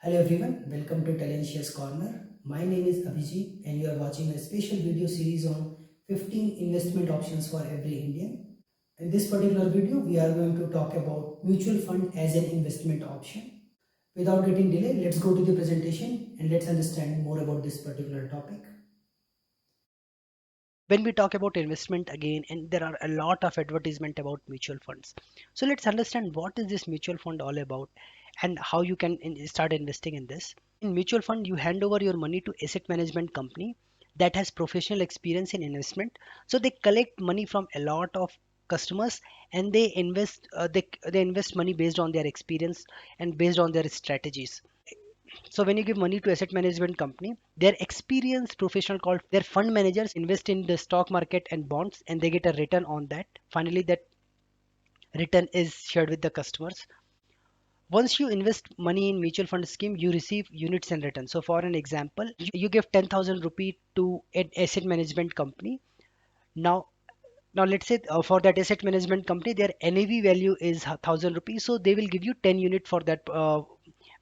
Hello everyone, welcome to Talentious Corner. My name is Abhijit and you are watching a special video series on 15 investment options for every Indian. In this particular video, we are going to talk about mutual fund as an investment option. Without getting delay, let's go to the presentation and let's understand more about this particular topic. When we talk about investment again, and there are a lot of advertisement about mutual funds, so let's understand what is this mutual fund all about and how you can start investing in this. In mutual fund, you hand over your money to asset management company that has professional experience in investment. So they collect money from a lot of customers, and they invest money based on their experience and based on their strategies. So when you give money to asset management company, their experienced professional called their fund managers invest in the stock market and bonds, and they get a return on that. Finally, that return is shared with the customers. Once you invest money in mutual fund scheme, you receive units and return. So for an example, you give 10,000 rupee to an asset management company. Now, now let's say for that asset management company, their NAV value is 1,000 rupees. So they will give you 10 unit for that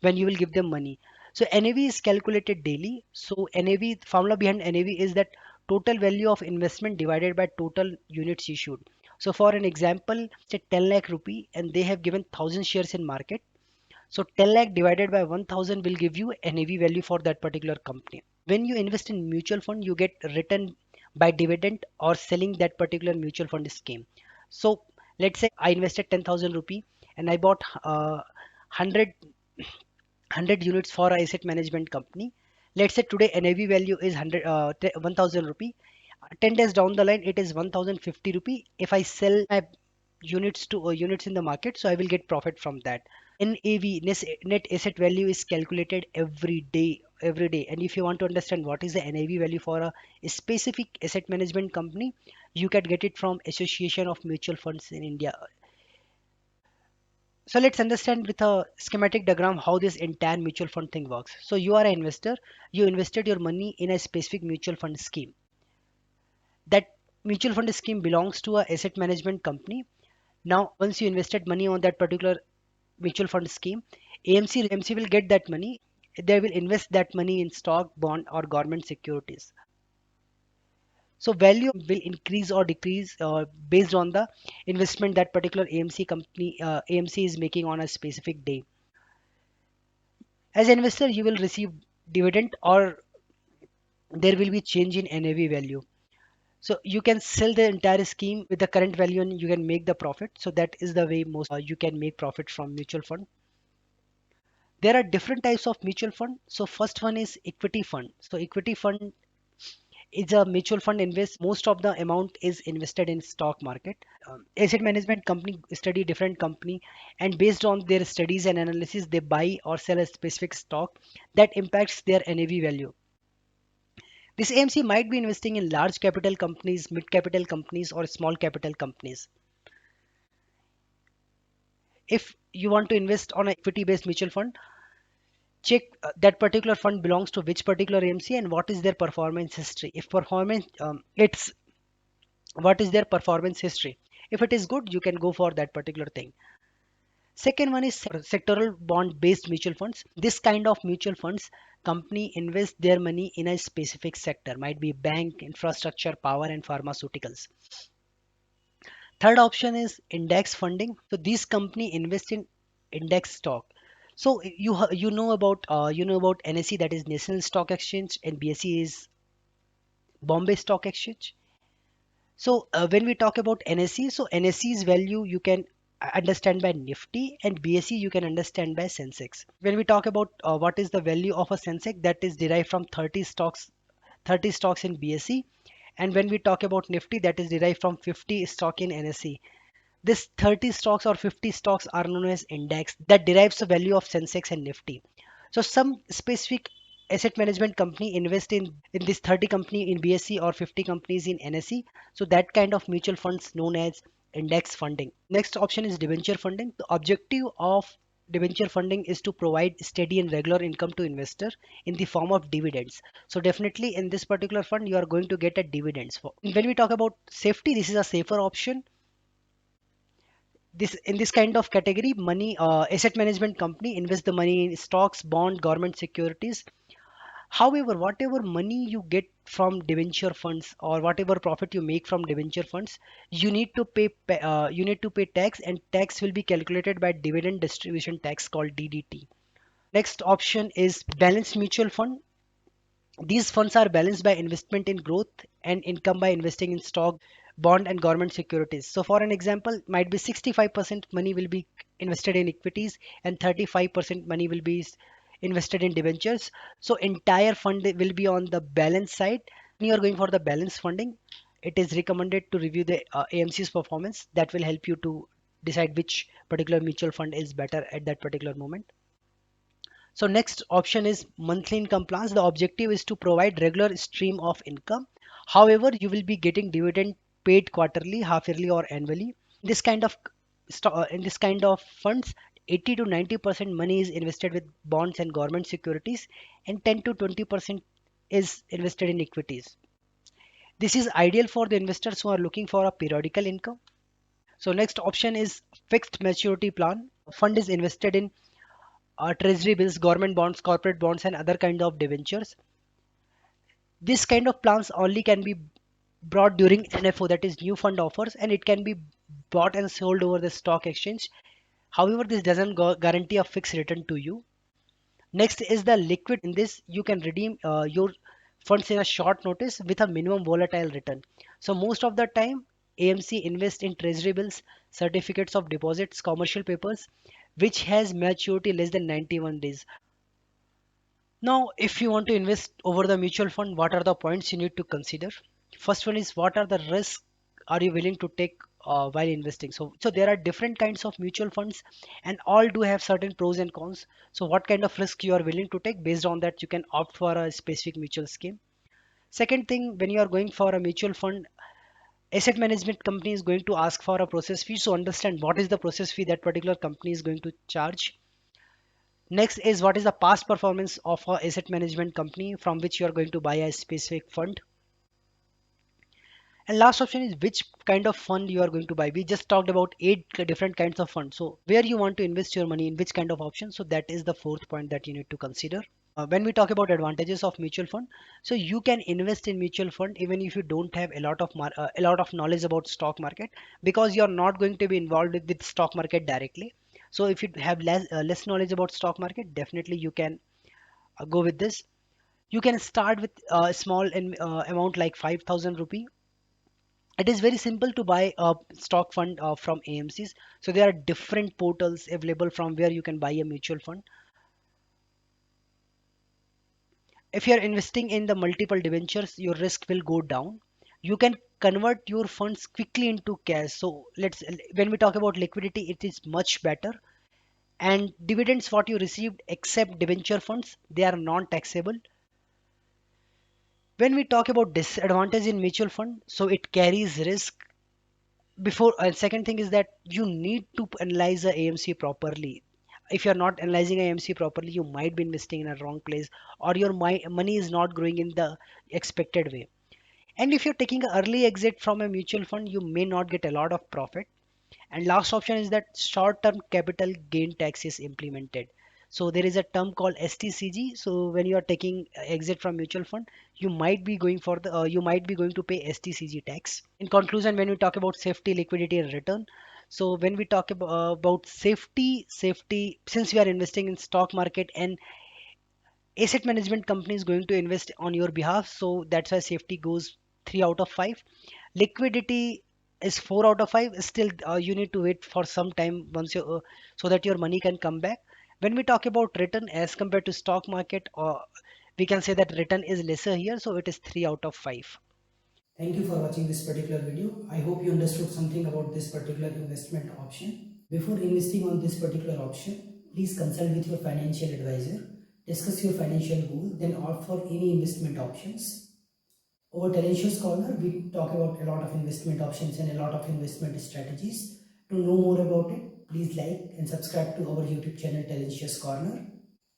when you will give them money. So NAV is calculated daily. So NAV formula behind NAV is that total value of investment divided by total units issued. So for an example, say 10 lakh rupee and they have given 1,000 shares in market. So 10 lakh divided by 1,000 will give you NAV value for that particular company. When you invest in mutual fund, you get return by dividend or selling that particular mutual fund scheme. So let's say I invested 10,000 rupee and I bought 100 units for a asset management company. Let's say today NAV value is 1,000 rupee. 10 days down the line, it is 1,050 rupee. If I sell my units in the market, so I will get profit from that. NAV, net asset value, is calculated every day. And if you want to understand what is the NAV value for a specific asset management company, you can get it from Association of Mutual Funds in India. So let's understand with a schematic diagram how this entire mutual fund thing works. So you are an investor, you invested your money in a specific mutual fund scheme. That mutual fund scheme belongs to a asset management company. Now, once you invested money on that particular mutual fund scheme, AMC will get that money. They will invest that money in stock, bond, or government securities. So value will increase or decrease based on the investment that particular AMC is making on a specific day. As an investor, you will receive dividend or there will be change in NAV value. So you can sell the entire scheme with the current value and you can make the profit. So that is the way most you can make profit from mutual fund. There are different types of mutual fund. So first one is equity fund. So equity fund is a mutual fund invest. Most of the amount is invested in stock market. Asset management company study different company, and based on their studies and analysis, they buy or sell a specific stock that impacts their NAV value. This AMC might be investing in large capital companies, mid capital companies, or small capital companies. If you want to invest on an equity based mutual fund, check that particular fund belongs to which particular AMC and what is their performance history. If performance, it's what is their performance history. If it is good, you can go for that particular thing. Second one is sectoral bond based mutual funds. This kind of mutual funds, company invest their money in a specific sector, might be bank, infrastructure, power, and pharmaceuticals. Third option is index funding. So these company invest in index stock. So you know about NSE, that is National Stock Exchange, and BSE is Bombay Stock Exchange. So when we talk about NSE, so NSE's value you can understand by Nifty, and BSE you can understand by Sensex. When we talk about what is the value of a Sensex, that is derived from 30 stocks in BSE, and when we talk about Nifty, that is derived from 50 stock in NSE. This 30 stocks or 50 stocks are known as index that derives the value of Sensex and Nifty. So some specific asset management company invest in this 30 company in BSE or 50 companies in NSE. So that kind of mutual funds known as index funding. Next option is debenture funding. The objective of debenture funding is to provide steady and regular income to investor in the form of dividends. So definitely in this particular fund you are going to get a dividends for. When we talk about safety, this is a safer option. This in this kind of category, money asset management company invest the money in stocks, bond, government securities. However, whatever money you get from debenture funds or whatever profit you make from debenture funds, you need to pay tax, and tax will be calculated by dividend distribution tax called DDT. Next option is balanced mutual fund. These funds are balanced by investment in growth and income by investing in stock, bond, and government securities. So, for an example, might be 65% money will be invested in equities and 35% money will be invested in debentures. So, entire fund will be on the balance side. When you are going for the balance funding, it is recommended to review the AMC's performance. That will help you to decide which particular mutual fund is better at that particular moment. So next option is monthly income plans. The objective is to provide regular stream of income. However, you will be getting dividend paid quarterly, half yearly, or annually. This kind of in this kind of funds, 80 to 90% money is invested with bonds and government securities, and 10 to 20% is invested in equities. This is ideal for the investors who are looking for a periodical income. So next option is fixed maturity plan. Fund is invested in treasury bills, government bonds, corporate bonds, and other kind of debentures. This kind of plans only can be brought during NFO, that is new fund offers, and it can be bought and sold over the stock exchange. However, this doesn't guarantee a fixed return to you. Next is the liquid. In this, you can redeem your funds in a short notice with a minimum volatile return. So most of the time, AMC invest in treasury bills, certificates of deposits, commercial papers, which has maturity less than 91 days. Now, if you want to invest over the mutual fund, what are the points you need to consider? First one is, what are the risks are you willing to take while investing? So there are different kinds of mutual funds, and all do have certain pros and cons. So what kind of risk you are willing to take, based on that you can opt for a specific mutual scheme. Second thing, when you are going for a mutual fund, asset management company is going to ask for a process fee. So understand what is the process fee that particular company is going to charge. Next is, what is the past performance of a asset management company from which you are going to buy a specific fund. And last option is, which kind of fund you are going to buy. We just talked about eight different kinds of funds. So where you want to invest your money, in which kind of option. So that is the fourth point that you need to consider. When we talk about advantages of mutual fund, so you can invest in mutual fund even if you don't have a lot of knowledge about stock market, because you are not going to be involved with stock market directly. So if you have less knowledge about stock market, definitely you can go with this. You can start with a small amount like 5,000 rupee. It is very simple to buy a stock fund from AMCs. So there are different portals available from where you can buy a mutual fund. If you are investing in the multiple debentures, your risk will go down. You can convert your funds quickly into cash. So when we talk about liquidity, it is much better. And dividends what you received, except debenture funds, they are non-taxable. When we talk about disadvantage in mutual fund, so it carries risk. Before second thing is that you need to analyze the AMC properly. If you're not analyzing AMC properly, you might be investing in a wrong place, or your money is not growing in the expected way. And if you're taking an early exit from a mutual fund, you may not get a lot of profit. And last option is that short-term capital gain tax is implemented. So there is a term called STCG. So when you are taking exit from mutual fund, you might be going to pay STCG tax. In conclusion, when we talk about safety, liquidity, and return, so when we talk about safety, since we are investing in stock market and asset management company is going to invest on your behalf, so that's why safety goes 3 out of 5. Liquidity is 4 out of 5. Still you need to wait for some time once you so that your money can come back. When we talk about return as compared to stock market, we can say that return is lesser here, so it is 3 out of 5. Thank you for watching this particular video. I hope you understood something about this particular investment option. Before investing on this particular option, please consult with your financial advisor, discuss your financial goal, then opt for any investment options. Over Talentious Corner, we talk about a lot of investment options and a lot of investment strategies. To know more about it, please like and subscribe to our YouTube channel Talentious Corner.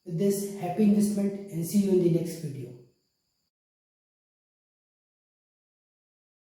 With this, happy investment and see you in the next video.